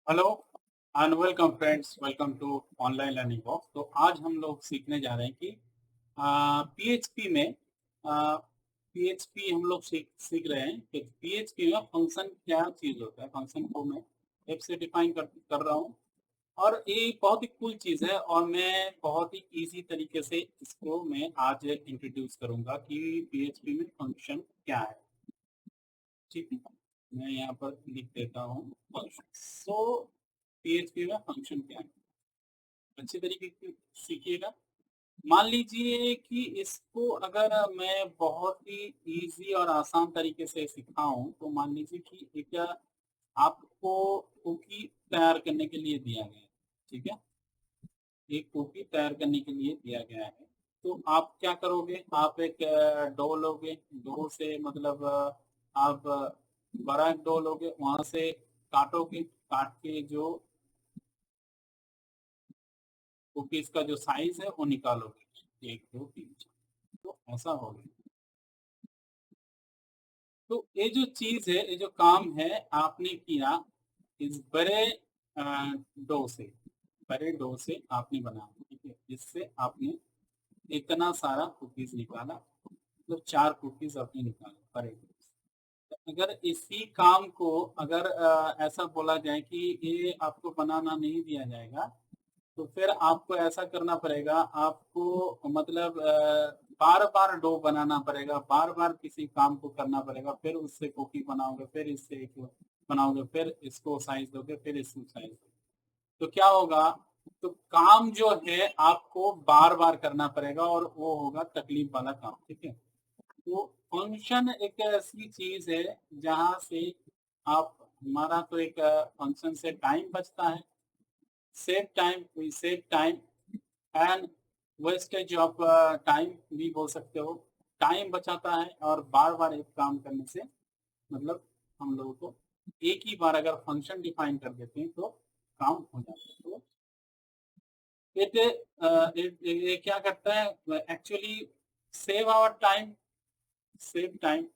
Hello and welcome friends, welcome to online learning box. तो आज हम लोग सीखने जा रहे हैं कि पीएचपी में पीएचपी हम लोग सीख सीख रहे हैं कि पीएचपी में फंक्शन क्या चीज़ होता है। फंक्शन को मैं एफ से डिफाइन कर रहा हूँ और ये बहुत ही कूल चीज़ है और मैं बहुत ही इजी तरीके से इसको मैं आज इंट्रोड्यूस करूंगा कि पीएचपी में फंक्शन क्या है। ठीक है, मैं यहाँ पर लिख देता हूँ फंक्शन। सो पीएचपी में फंक्शन क्या है, अच्छे तरीके से सीखिएगा। मान लीजिए कि इसको अगर मैं बहुत ही इजी और आसान तरीके से सिखाऊं तो मान लीजिए कि एक आपको कुकी तैयार करने के लिए दिया गया है। ठीक है, एक कुकी तैयार करने के लिए दिया गया है। तो आप क्या करोगे, आप एक डो लोगे। डो से मतलब आप बड़ा डो लोगे, वहां से काटोगे। काट के जो कुकीज का जो साइज है वो निकालोगे, 1 2 3 4। तो ऐसा हो गया। तो ये जो चीज है, ये जो काम है आपने किया इस बड़े डो से, बड़े डो से आपने बनाया। ठीक है, जिससे आपने इतना सारा कुकीज निकाला, मतलब 4 कुकीज आपने निकाले बड़े डो से। अगर इसी काम को अगर ऐसा बोला जाए कि ये आपको बनाना नहीं दिया जाएगा, तो फिर आपको ऐसा करना पड़ेगा। आपको मतलब बार बार डो बनाना पड़ेगा, बार बार किसी काम को करना पड़ेगा, फिर उससे कुकी बनाओगे, फिर इससे एक बनाओगे, फिर इसको साइज दोगे, फिर इसको साइज दोगे। तो क्या होगा, तो काम जो है आपको बार बार करना पड़ेगा और वो होगा तकलीफ वाला काम। ठीक है, तो फंक्शन एक ऐसी चीज है जहां से आप, हमारा तो एक फंक्शन से टाइम बचता है। Save time, we save time and wastage of time भी बोल सकते हो। टाइम बचाता है और बार बार एक काम करने से मतलब हम लोगों को एक ही बार अगर फंक्शन डिफाइन कर देते हैं तो काम हो जाता है। तो ये क्या करता है actually, save our time, save time.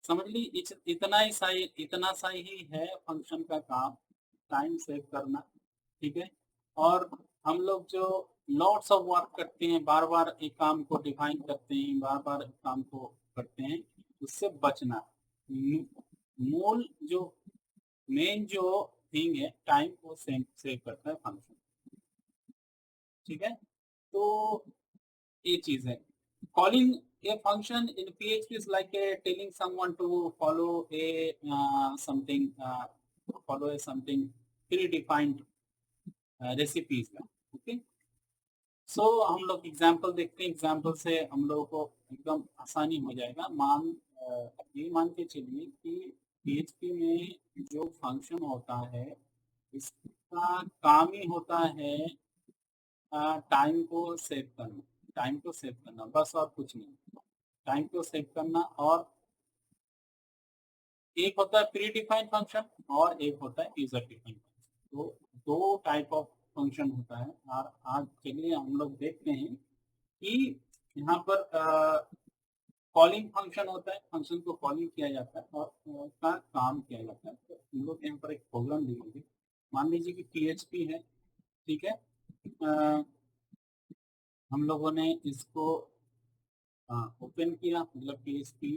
समझ ली, इतना सा ही है फंक्शन का काम, टाइम सेव करना। ठीक है, और हम लोग जो लॉट्स ऑफ वर्क करते हैं, बार बार एक काम को डिफाइन करते हैं, बार बार एक काम को करते हैं, उससे बचना। मूल जो मेन जो थिंग है, टाइम को सेव सेव करता है फंक्शन। ठीक है, तो ये चीज है। Calling a function in PHP is like telling someone to follow a something, follow a something predefined recipes का। ओके, सो हम लोग एग्जांपल देखते हैं। एग्जांपल से हम लोगों को एकदम आसानी हो जाएगा। ये मान के चलिए कि PHP में जो फंक्शन होता है, इसका काम ही होता है टाइम को सेव करना। टाइम को सेव करना बस, और कुछ नहीं। टाइम को सेव करना, और एक होता है प्री डिफाइंड फंक्शन और एक होता है यूजर डिफाइंड फंक्शन। तो दो टाइप ऑफ फंक्शन होता है। और आज चलिए हम लोग देखते हैं कि यहाँ पर कॉलिंग फंक्शन होता है, फंक्शन को कॉलिंग किया जाता है और उसका काम किया जाता है। तो हम लोग यहाँ पर एक प्रोग्राम लिखेंगे। मान लीजिए कि PHP है। ठीक है, अ, हम लोगों ने इसको ओपन किया, मतलब PHP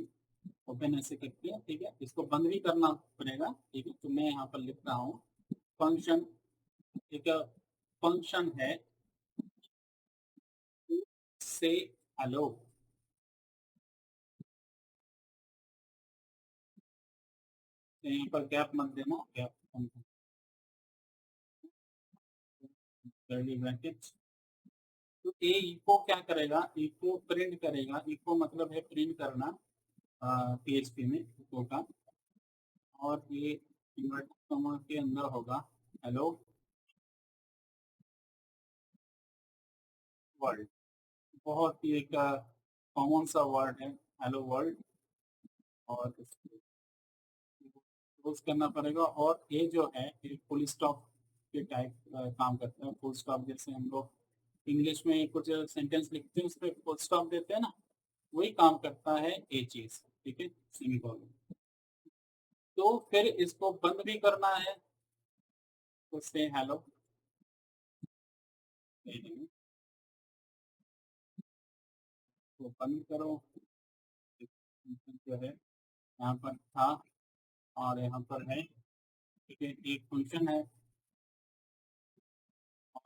ओपन ऐसे करते हैं। ठीक है, इसको बंद भी करना पड़ेगा। ठीक है, तो मैं यहाँ पर लिख रहा हूँ फंक्शन। एक फंक्शन है से हेलो। यहाँ पर गैप मत देना, गैप कर्ली ब्रैकेट। तो ये इको क्या करेगा, इको प्रिंट करेगा। इको मतलब है प्रिंट करना PHP में इको का। और ये इन्वर्टेड कॉमा के अंदर होगा हेलो वर्ल्ड। बहुत ही एक कॉमन सा वर्ड है हेलो वर्ल्ड, और इसको यूज करना पड़ेगा। और ये जो है ये फुल स्टॉप के टाइप काम करता है। फुल स्टॉप जैसे हम लोग इंग्लिश में कुछ सेंटेंस लिखते हैं, उस पर फुल स्टॉप देते हैं ना, वही काम करता है ये चीज। ठीक है, सेमीकोलन। तो फिर इसको बंद भी करना है, तो से हेलो तो बंद करो। फंक्शन जो है यहाँ पर था और यहाँ पर है, ठीक है। एक फंक्शन है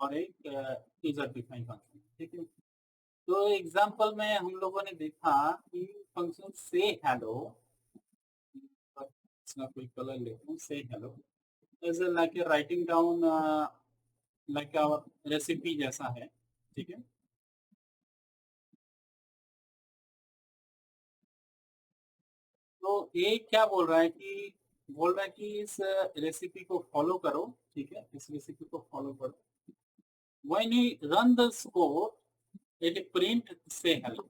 और एक यूजर डिफाइन फंक्शन, ठीक है। तो एग्जांपल में हम लोगों ने देखा कि फंक्शन से हेलो, इसका कोई कलर लेता हूँ, से hello is like writing down like our recipe जैसा है, ठीक है। तो ये क्या बोल रहा है कि इस रेसिपी को फॉलो करो, ठीक है, इस रेसिपी को फॉलो करो। When you run the code it print से हेलो,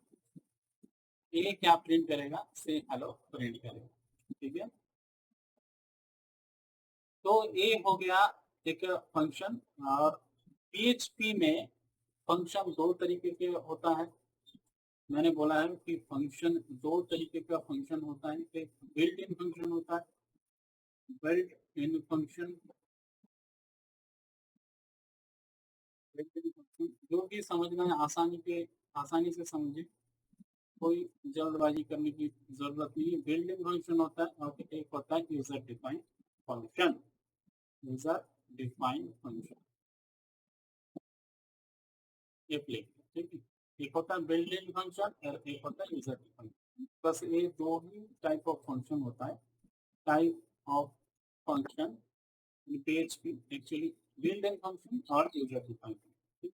ये क्या प्रिंट करेगा, से हेलो प्रिंट करेगा, ठीक है। तो ये हो गया एक फंक्शन। और पीएचपी में फंक्शन दो तरीके के होता है। मैंने बोला है कि फंक्शन दो तरीके का फंक्शन होता है, एक बिल्ट इन फंक्शन होता है, built in function, built in function जो कि समझना है आसानी से समझे, कोई जल्दबाजी करने की जरूरत नहीं है। बिल्ट इन फंक्शन होता है और एक होता है user defined function, user defined function, ये प्ले, ठीक है। एक होता है बिल्ट इन फंक्शन और एक होता है यूजर डिफाइंड। बस ये दो ही टाइप ऑफ फंक्शन होता है, type of function in PHP actually, built in function और यूजर डिफाइंड फंक्शन।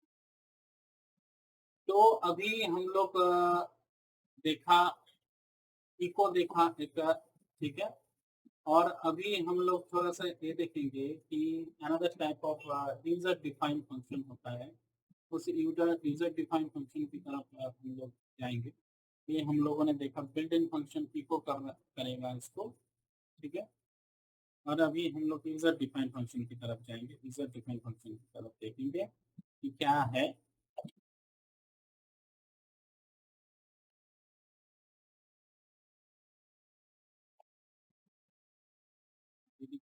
तो अभी हम लोग देखा, इको देखा एक, ठीक है। और अभी हम लोग थोड़ा सा ये देखेंगे कि another type of user defined function होता है। उस यूजर डिफाइंड फंक्शन की तरफ हम लोग जाएंगे। ये हम लोगों ने देखा बिल्ट इन फंक्शन इको करेगा इसको, ठीक है। और अभी हम लोग यूजर डिफाइंड फंक्शन की तरफ जाएंगे, यूजर डिफाइंड फंक्शन की तरफ देखेंगे कि क्या है।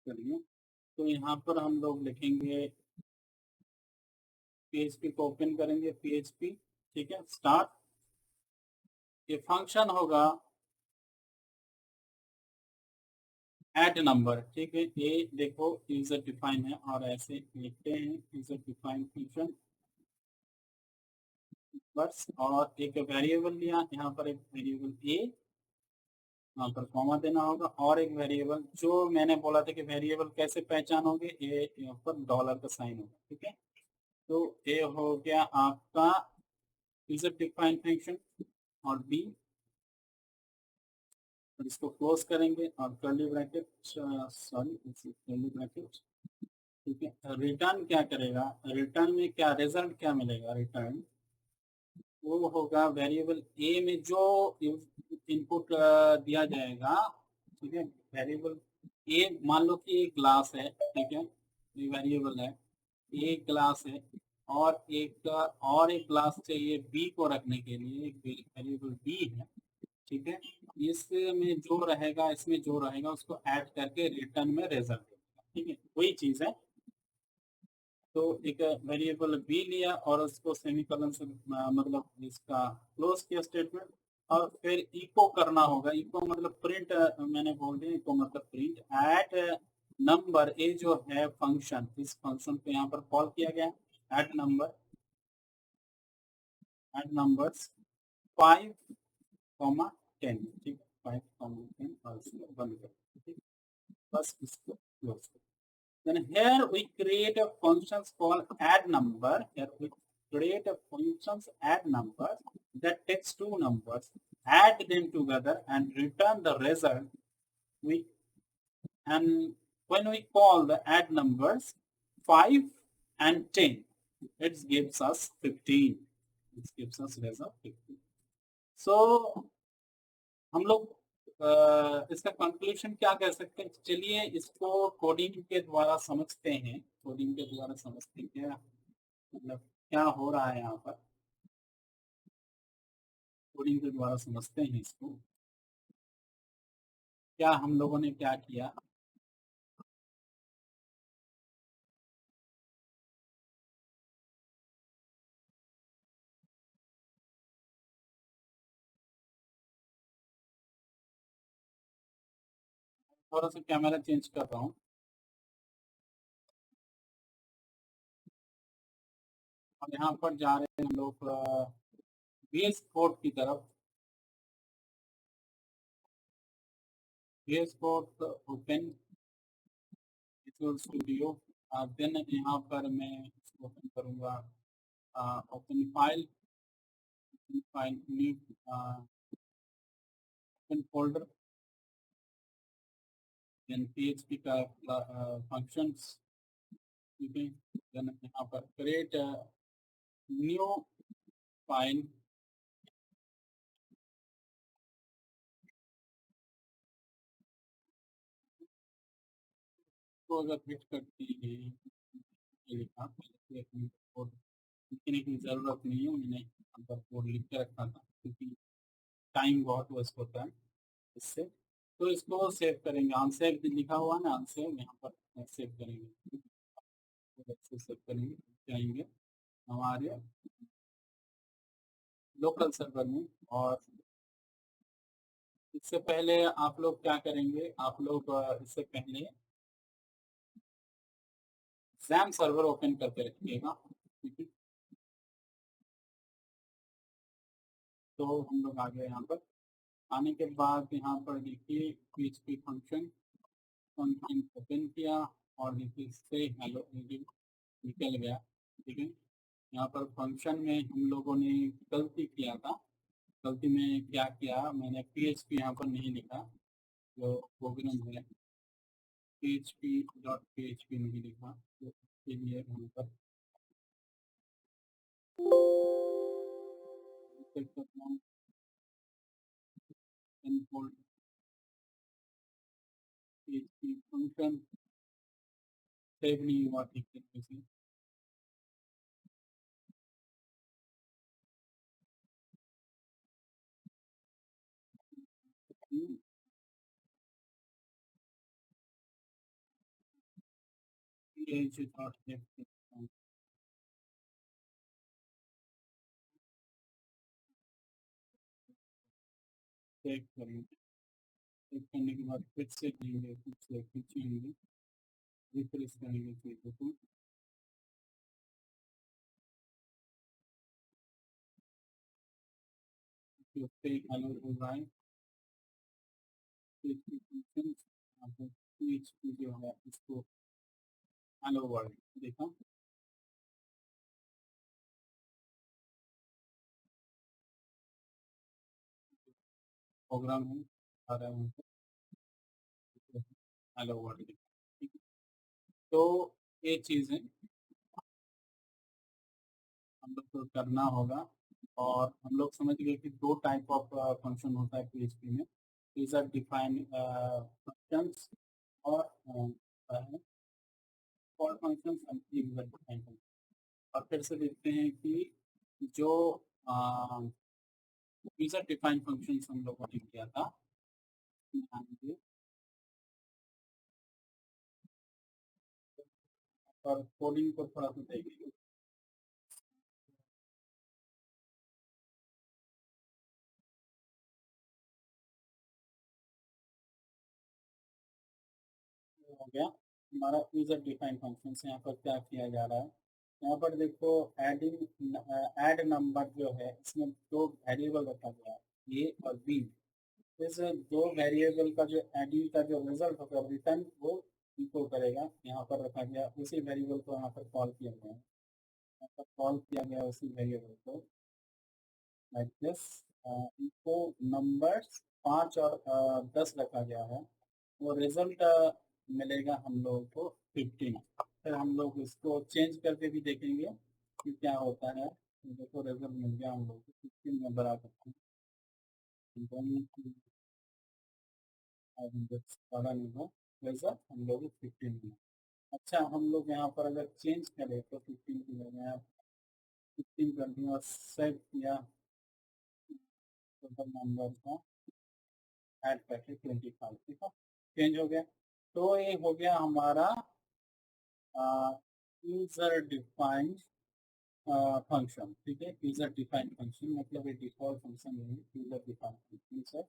करिए, तो यहाँ पर हम लोग लिखेंगे, पीएचपी को ओपन करेंगे, पीएचपी, ठीक है, स्टार्ट। ये फंक्शन होगा ऐड नंबर, ठीक है। ये देखो यूजर डिफाइन है और ऐसे लिखते हैं यूजर डिफाइन फंक्शन बस। और एक वेरिएबल लिया, यहाँ पर एक वेरिएबल ए, यहाँ पर कॉमा देना होगा, और एक वेरिएबल जो मैंने बोला था कि वेरिएबल कैसे पहचानोगे, ये यहाँ पर डॉलर का साइन होगा, ठीक है। तो ये हो गया आपका यूजर डिफाइन फंक्शन। और बी, और इसको क्लोज करेंगे और curly bracket, sorry curly bracket, ठीक है। रिटर्न क्या करेगा, रिटर्न में क्या रिजल्ट क्या मिलेगा, रिटर्न वो होगा वेरिएबल ए में जो इनपुट दिया जाएगा, ठीक है। वेरिएबल ए मान लो कि एक ग्लास है, ठीक है, ये वेरिएबल है, एक ग्लास है। और एक ग्लास चाहिए बी को रखने के लिए, एक वेरिएबल बी है, ठीक है। इसमें जो रहेगा, इसमें जो रहेगा उसको ऐड करके रिटर्न में रिजल्ट देगा, ठीक है, वही चीज है। तो एक वेरिएबल बी लिया और उसको सेमीकोलन से मतलब इसका क्लोज किया स्टेटमेंट। और फिर इको करना होगा, इको मतलब प्रिंट, मैंने बोल दिया इको मतलब प्रिंट एट नंबर, ए जो है फंक्शन, इस फंक्शन को यहाँ पर कॉल किया गया एट नंबर, एट नंबर्स 5, 10, ठीक है, 5, 10 और इसको बंद कर, ठीक है। बस इसको क्लोज कर। Then here we create a functions called add number. Here we create a functions add number that takes two numbers, add them together and return the result. We and when we call the add numbers 5 and 10, it gives us 15. It gives us result 15. So हम लोग इसका conclusion क्या कह सकते हैं, चलिए इसको coding के द्वारा समझते हैं, कोडिंग के द्वारा समझते हैं क्या मतलब क्या हो रहा है यहाँ पर, कोडिंग के द्वारा समझते हैं इसको। क्या हम लोगों ने क्या किया, थोड़ा सा कैमरा चेंज कर रहा हूँ। और यहाँ पर जा रहे हैं हम लोग VS कोड की तरफ। VS code open visual studio. Then यहाँ पर मैं इसको ओपन करूँगा, open file new open folder, then PHP का फंक्शंस, ठीक है। देन यहाँ पर क्रिएट न्यू फाइल, को अगर हिट करते हैं ये लिखा कोड लिखने की ज़रूरत नहीं है, मैंने यहाँ पर कोड लिख के रखा था क्योंकि टाइम बहुत वेस्ट होता है इससे। तो इसको सेव करेंगे, अनसेव लिखा हुआ ना, अनसेव यहाँ पर सेव करेंगे, सेव करेंगे, जाएंगे हमारे लोकल सर्वर में। और इससे पहले आप लोग क्या करेंगे, आप लोग इससे पहले XAMPP सर्वर ओपन करके रखिएगा, ठीक है। तो हम लोग आ गए यहाँ पर। आने के बाद यहाँ पर देखिए PHP फंक्शन ओपन किया और देखिए इससे हेलो निकल गया, ठीक है। यहाँ पर फंक्शन में हम लोगों ने गलती किया था। गलती में क्या किया, मैंने PHP यहाँ पर नहीं लिखा, जो प्रोग्राम है PHP नहीं लिखा, तो इसके लिए यहाँ पर चेक करता हूँ PHP फंक्शन सेव नहीं हुआ ठीक तरीके से। ये चेक करेंगे, चेक करने के बाद फिर से देंगे, फिर से खींचेंगे, रिफ्रेश करेंगे चीज़ों को। फिर से हेलो हो रहा है, PHP फंक्शंस, यहाँ पर PHP जो है इसको हेलो वर्ल्ड देखा। प्रोग्राम है आ रहा है हेलो वर्ल्ड देखा, ठीक है। तो ये चीज़ें हम लोग को करना होगा। और हम लोग समझ गए कि दो टाइप ऑफ फंक्शन होता है PHP में, यूजर डिफाइन फंक्शंस और call functions and user define function. और फिर से देखते हैं कि जो यूजर डिफाइन फंक्शंस हम लोगों ने किया था, ध्यान दीजिए, और कोडिंग को थोड़ा सा देखेंगे। हो गया हमारा यूजर डिफाइन फंक्शन। यहाँ पर क्या किया जा रहा है, यहाँ पर देखो एडिंग ऐड नंबर जो है, इसमें दो वेरिएबल रखा गया है ए और बी। इस दो वेरिएबल का जो एडिंग का जो रिजल्ट होगा रिटर्न, वो इको करेगा, यहाँ पर रखा गया उसी वेरिएबल को यहाँ पर कॉल किया गया है, यहाँ पर कॉल किया गया उसी वेरिएबल को लाइक दिस। इनको नंबर्स 5 और 10 रखा गया है। वो रिजल्ट मिलेगा हम लोगों को 15। फिर हम लोग इसको चेंज करके भी देखेंगे कि क्या होता है। तो देखो रिजल्ट मिल गया हम लोग को 15 में बरा सकते हैं, बड़ा नहीं हो, रिजल्ट हम लोग को 15 में। अच्छा हम लोग यहाँ पर अगर चेंज करें तो 15 की जगह 15 कर दिया और सेव किया, टोटल नंबर का ऐड करके 25, ठीक है, चेंज हो गया। तो ये हो गया हमारा यूजर डिफाइंड फंक्शन, ठीक है। यूजर डिफाइंड फंक्शन मतलब एक डिफॉल्ट फंक्शन है यूजर डिफाइंड फंक्शन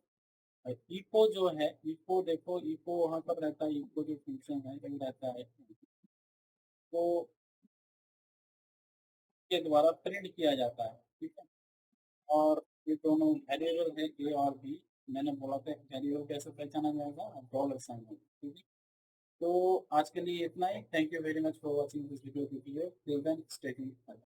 है। इको जो है, इको देखो, इको वहाँ पर रहता है, इको जो फंक्शन है वो रहता है, तो के द्वारा प्रिंट किया जाता है, ठीक है? और ये दोनों वेरिएबल है ए और बी, मैंने बोला था वेरिएबल कैसे पहचाना जाएगा, डॉलर साइन में, ठीक है? तो आज के लिए इतना ही। Thank you very much for watching this video, till then stay tuned.